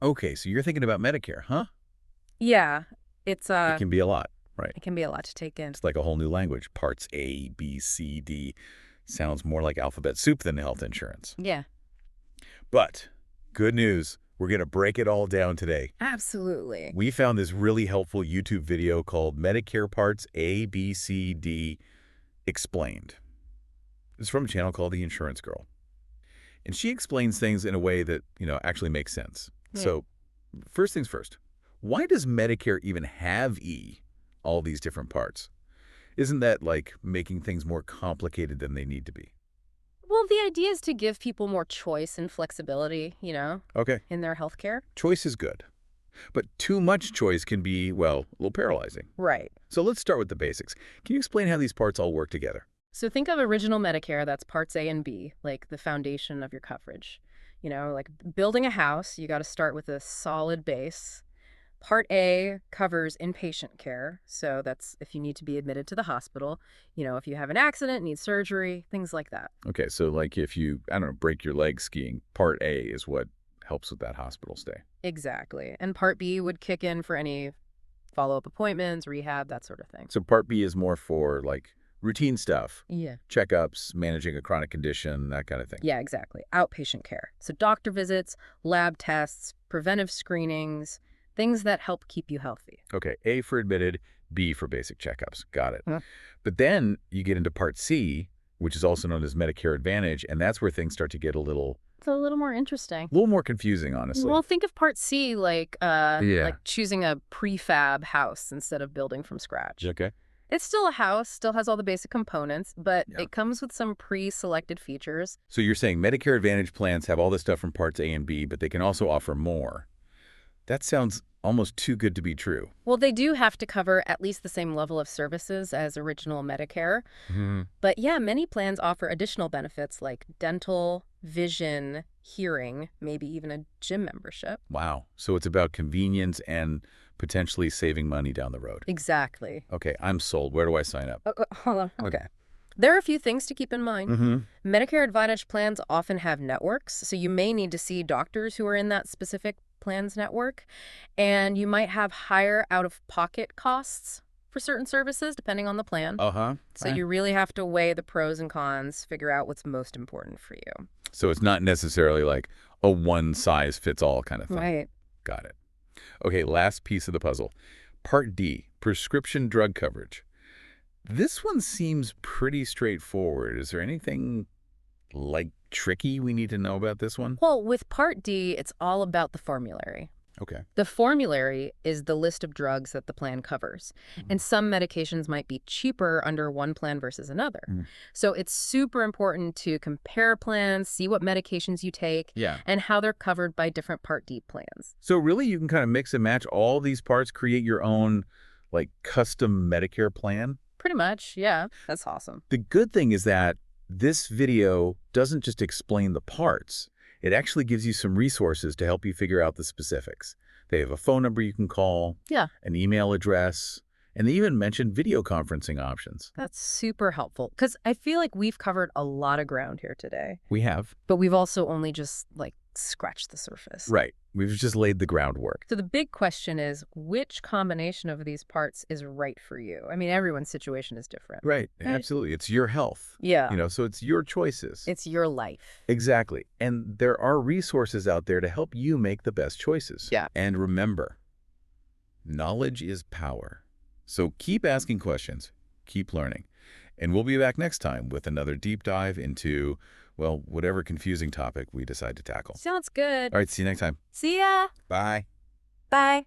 Okay, so you're thinking about Medicare, huh? Yeah, it's It can be a lot, right? it can be a lot to take in. It's like a whole new language. Parts A, B, C, D. Sounds more like alphabet soup than health insurance. Yeah, But good news, we're going to break it all down today. absolutely. We found this really helpful YouTube video called Medicare Parts A, B, C, D Explained. It's from a channel called The Insurance Girl. And she explains things in a way that, actually makes sense. Yeah. So first things first, why does Medicare even have E, all these different parts? Isn't that like making things more complicated than they need to be? Well, the idea is to give people more choice and flexibility, Okay, in their healthcare. choice is good. But too much choice can be, well, a little paralyzing. Right. So let's start with the basics. Can you explain how these parts all work together? So think of original Medicare, that's parts A and B, like the foundation of your coverage. Like building a house, you got to start with a solid base. Part A covers inpatient care, so that's if you need to be admitted to the hospital, if you have an accident, need surgery, things like that. Okay, so like if you, I don't know, break your leg skiing, part A is what helps with that hospital stay. Exactly. And Part B would kick in for any follow-up appointments, rehab, that sort of thing. So part B is more for like routine stuff, Yeah. checkups, managing a chronic condition, that kind of thing. Yeah, exactly. Outpatient care. So doctor visits, lab tests, preventive screenings, things that help keep you healthy. Okay, A for admitted, B for basic checkups. Got it. Huh. But then you get into part C, which is also known as Medicare Advantage, and that's where things start to get It's a little more interesting. a little more confusing, honestly. Well, think of Part C Yeah. like choosing a prefab house instead of building from scratch. Okay. It's still a house, still has all the basic components, but Yeah. it comes with some pre-selected features. So you're saying Medicare Advantage plans have all this stuff from parts A and B, but they can also offer more. That sounds almost too good to be true. Well, they do have to cover at least the same level of services as original Medicare. But yeah, many plans offer additional benefits like dental, vision, hearing, maybe even a gym membership. Wow. So it's about convenience and potentially saving money down the road. Exactly. Okay, I'm sold. Where do I sign up? Hold on. Okay. There are a few things to keep in mind. Mm-hmm. Medicare Advantage plans often have networks, so you may need to see doctors who are in that specific plan's network, and you might have higher out-of-pocket costs for certain services, depending on the plan. Uh-huh. So you really have to weigh the pros and cons, figure out what's most important for you. So it's not necessarily like a one-size-fits-all kind of thing. Right. Got it. Okay, last piece of the puzzle. Part D, prescription drug coverage. This one seems pretty straightforward. Is there anything, like, tricky we need to know about this one? Well, with Part D, it's all about the formulary. Okay. The formulary is the list of drugs that the plan covers, and some medications might be cheaper under one plan versus another. So it's super important to compare plans, see what medications you take, Yeah. and how they're covered by different Part D plans. So really you can kind of mix and match all these parts, create your own, like, custom Medicare plan? Pretty much, yeah. That's awesome. The good thing is that this video doesn't just explain the parts. It actually gives you some resources to help you figure out the specifics. They have a phone number you can call, Yeah. an email address, and they even mentioned video conferencing options. That's super helpful, because I feel like we've covered a lot of ground here today, We have. but we've also only just, scratched the surface. Right. We've just laid the groundwork. So the big question is, which combination of these parts is right for you? I mean, everyone's situation is different. Right. Right. Absolutely. It's your health. Yeah. So it's your choices. It's your life. Exactly. And there are resources out there to help you make the best choices. Yeah. And remember, knowledge is power. So keep asking questions, keep learning. And we'll be back next time with another deep dive into, well, whatever confusing topic we decide to tackle. Sounds good. All right, see you next time. See ya. Bye. Bye.